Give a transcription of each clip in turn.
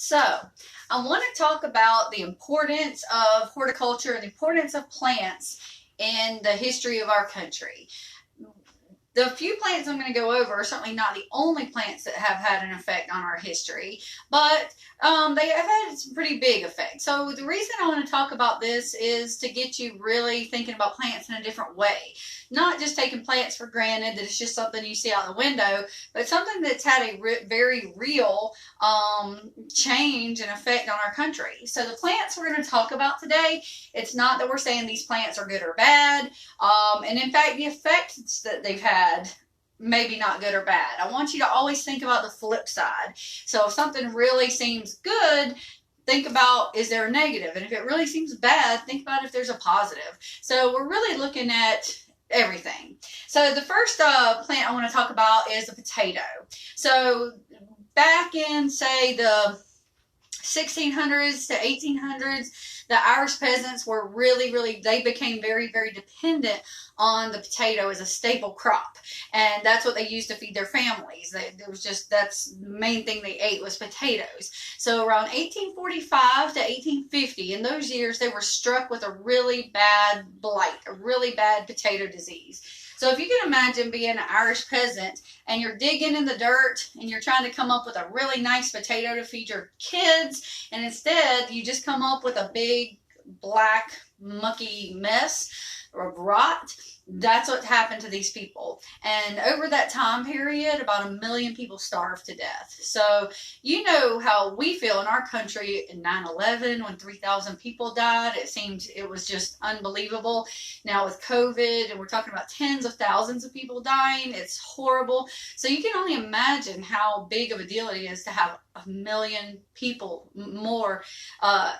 So, I want to talk about the importance of horticulture and the importance of plants in the history of our country. The few plants I'm going to go over are certainly not the only plants that have had an effect on our history, but they have had some pretty big effects. So the reason I want to talk about this is to get you really thinking about plants in a different way. Not just taking plants for granted that it's just something you see out the window, but something that's had a very real change and effect on our country. So the plants we're going to talk about today, it's not that we're saying these plants are good or bad. And in fact, the effects that they've had, maybe not good or bad. I want you to always think about the flip side. So if something really seems good, think about, is there a negative? And if it really seems bad, think about if there's a positive. So we're really looking at everything. So the first plant I want to talk about is the potato. So back in, say, the 1600s to 1800s, the Irish peasants were they became very dependent on the potato as a staple crop. And that's what they used to feed their families. That's the main thing they ate was potatoes. So around 1845 to 1850, in those years, they were struck with a really bad blight, a really bad potato disease. So if you can imagine being an Irish peasant and you're digging in the dirt and you're trying to come up with a really nice potato to feed your kids, and instead you just come up with a big black mucky mess or rot, that's what happened to these people. And over that time period, about 1 million people starved to death. So you know how we feel in our country in 9/11 when 3,000 people died. It was just unbelievable. Now with COVID, and we're talking about tens of thousands of people dying, it's horrible. So you can only imagine how big of a deal it is to have 1 million people more, 1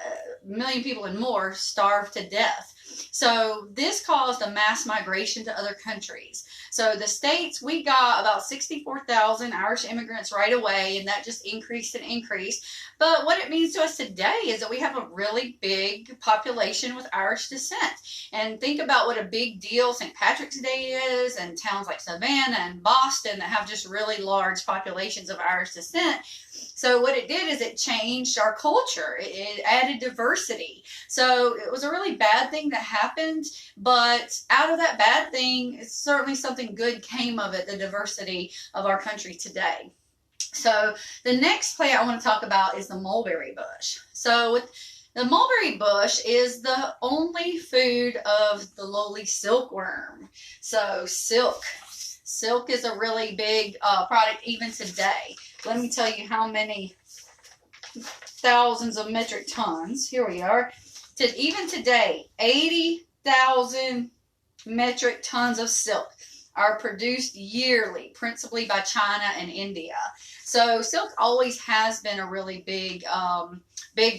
million people and more starve to death. So this caused a mass migration to other countries. So the States, we got about 64,000 Irish immigrants right away, and that just increased and increased. But what it means to us today is that we have a really big population with Irish descent. And think about what a big deal St. Patrick's Day is, and towns like Savannah and Boston that have just really large populations of Irish descent. So what it did is it changed our culture. It added diversity. So it was a really bad thing that happened, but out of that bad thing, certainly something good came of it, the diversity of our country today. So the next plant I want to talk about is the mulberry bush. So the mulberry bush is the only food of the lowly silkworm. So silk is a really big product even today. Let me tell you how many thousands of metric tons. Here we are. Even today, 80,000 metric tons of silk are produced yearly, principally by China and India. So silk always has been a really big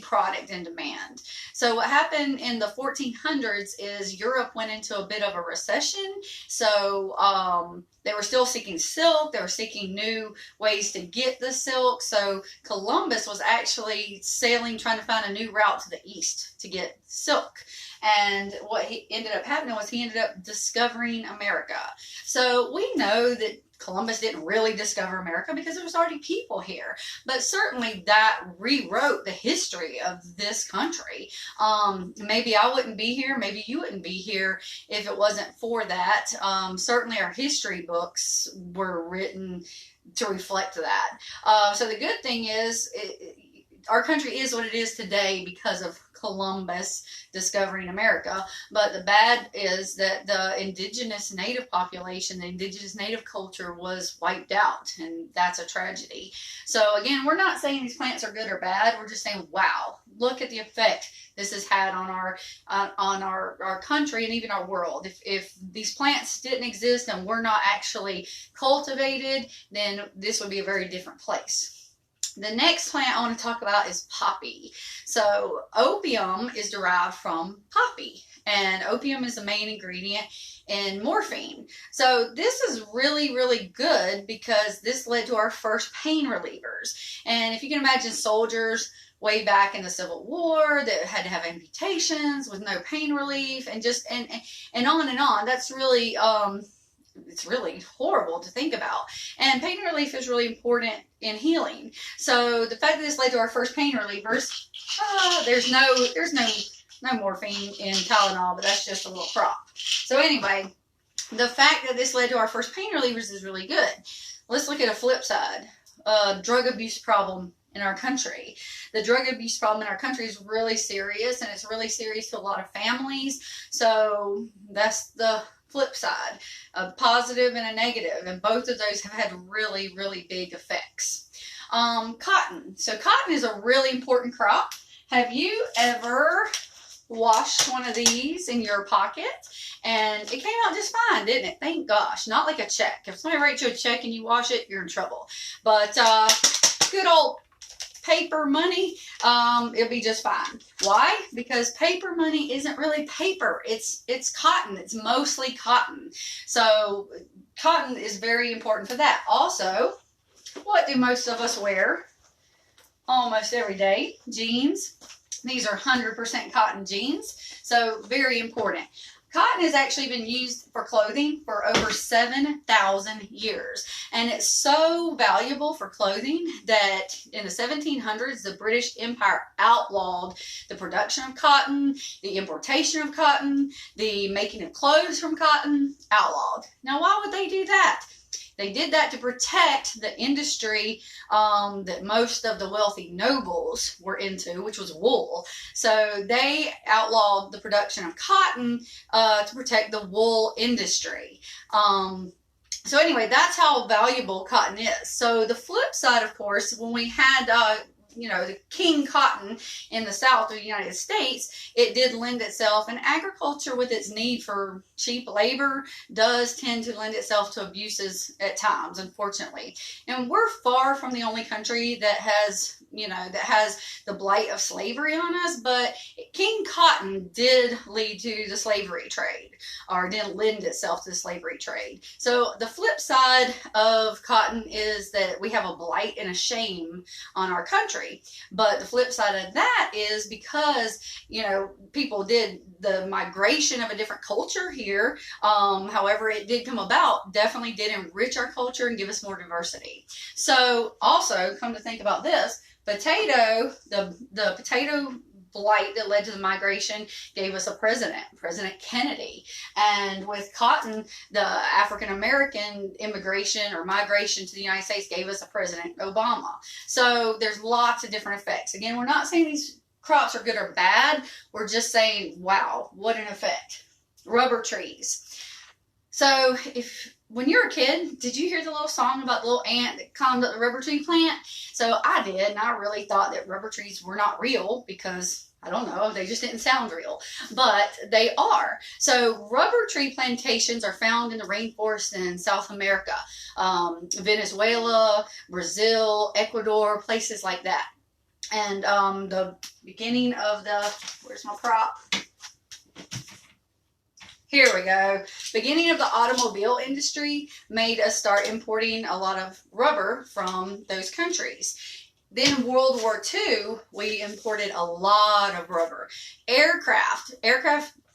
product in demand. So what happened in the 1400s is Europe went into a bit of a recession. So they were still seeking silk. They were seeking new ways to get the silk. So Columbus was actually sailing, trying to find a new route to the east to get silk. And what he ended up happening was he ended up discovering America. So we know that Columbus didn't really discover America because there was already people here. But certainly that rewrote the history of this country. Maybe I wouldn't be here. Maybe you wouldn't be here if it wasn't for that. Certainly our history books were written to reflect that. So the good thing is our country is what it is today because of Columbus discovering America. But the bad is that the indigenous native population, the indigenous native culture was wiped out, and that's a tragedy. So again, we're not saying these plants are good or bad. We're just saying, wow, look at the effect this has had on our country and even our world. If these plants didn't exist and were not actually cultivated, then this would be a very different place. The next plant I want to talk about is poppy. So opium is derived from poppy, and opium is the main ingredient in morphine. So this is really good because this led to our first pain relievers. And if you can imagine soldiers way back in the Civil War that had to have amputations with no pain relief, and on and on. That's really it's really horrible to think about. And pain relief is really important in healing. So the fact that this led to our first pain relievers, there's no morphine in Tylenol, but that's just a little prop. So anyway, the fact that this led to our first pain relievers is really good. Let's look at a flip side. Drug abuse problem in our country. The drug abuse problem in our country is really serious, and it's really serious to a lot of families. So that's the flip side, a positive and a negative, and both of those have had really, really big effects. Cotton. So cotton is a really important crop. Have you ever washed one of these in your pocket? And it came out just fine, didn't it? Thank gosh. Not like a check. If somebody writes you a check and you wash it, you're in trouble. But good old paper money, it'll be just fine. Why? Because paper money isn't really paper. It's cotton. It's mostly cotton. So cotton is very important for that. Also, what do most of us wear almost every day? Jeans. These are 100% cotton jeans. So very important. Cotton has actually been used for clothing for over 7,000 years. And it's so valuable for clothing that in the 1700s, the British Empire outlawed the production of cotton, the importation of cotton, the making of clothes from cotton, outlawed. Now, why would they do that? They did that to protect the industry that most of the wealthy nobles were into, which was wool. So they outlawed the production of cotton to protect the wool industry. So anyway, that's how valuable cotton is. So the flip side, of course, when we had the king cotton in the south of the United States, it did lend itself, and agriculture with its need for cheap labor does tend to lend itself to abuses at times, unfortunately. And we're far from the only country that has the blight of slavery on us, but king cotton did lead to the slavery trade, or did lend itself to the slavery trade. So the flip side of cotton is that we have a blight and a shame on our country. But the flip side of that is because, people did the migration of a different culture here. However it did come about, definitely did enrich our culture and give us more diversity. So also, come to think about this, the potato blight that led to the migration gave us a president, President Kennedy. And with cotton, the African American immigration or migration to the United States gave us a President Obama. So there's lots of different effects. Again, we're not saying these crops are good or bad. We're just saying, wow, what an effect. Rubber trees. So when you were a kid, did you hear the little song about the little ant that climbed up the rubber tree plant? So I did, and I really thought that rubber trees were not real because, I don't know, they just didn't sound real. But they are. So rubber tree plantations are found in the rainforest in South America, Venezuela, Brazil, Ecuador, places like that. And the beginning of where's my prop? Here we go. Beginning of the automobile industry made us start importing a lot of rubber from those countries. Then in World War II, we imported a lot of rubber. Aircraft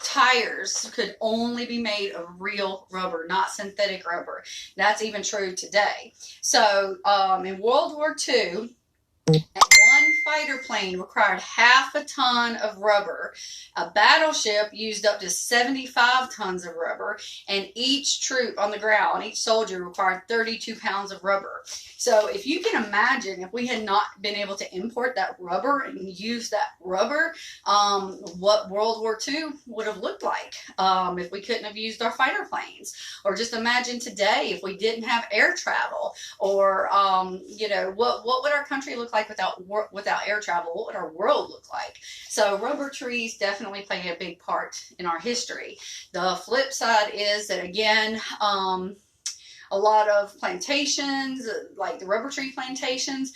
tires could only be made of real rubber, not synthetic rubber. That's even true today. So in World War II, one fighter plane required 1/2 ton of rubber. A battleship used up to 75 tons of rubber, and each troop on the ground, each soldier required 32 pounds of rubber. So if you can imagine, if we had not been able to import that rubber and use that rubber, what World War II would have looked like if we couldn't have used our fighter planes. Or just imagine today if we didn't have air travel, or what would our country look like without air travel? What would our world look like? So rubber trees definitely play a big part in our history. The flip side is that, again, a lot of plantations, like the rubber tree plantations,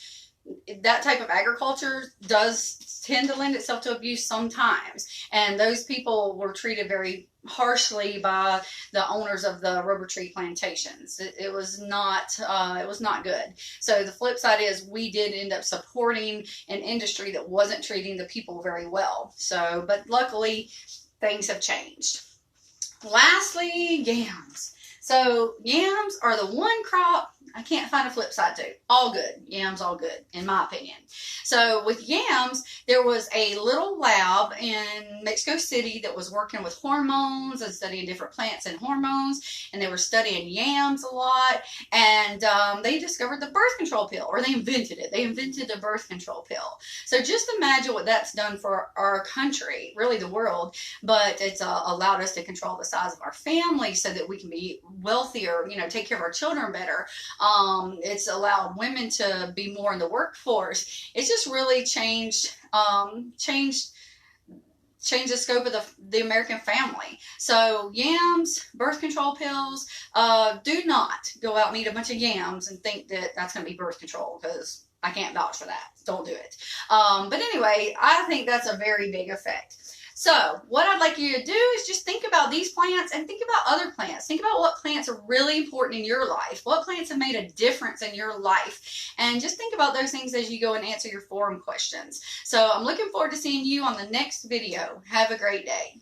that type of agriculture does tend to lend itself to abuse sometimes. And those people were treated very harshly by the owners of the rubber tree plantations. It was not good. So the flip side is we did end up supporting an industry that wasn't treating the people very well. But luckily things have changed. Lastly, yams. So yams are the one crop I can't find a flip side to. All good. Yams, all good, in my opinion. So with yams, there was a little lab in Mexico City that was working with hormones and studying different plants and hormones, and they were studying yams a lot, and they discovered the birth control pill, or they invented it. They invented the birth control pill. So just imagine what that's done for our country, really the world, but it's allowed us to control the size of our family so that we can be wealthier, take care of our children better. It's allowed women to be more in the workforce. It's just really changed the scope of the American family. So yams, birth control pills, do not go out and eat a bunch of yams and think that that's going to be birth control, because I can't vouch for that. Don't do it. But anyway, I think that's a very big effect. So what I'd like you to do is just think about these plants and think about other plants. Think about what plants are really important in your life. What plants have made a difference in your life? And just think about those things as you go and answer your forum questions. So I'm looking forward to seeing you on the next video. Have a great day.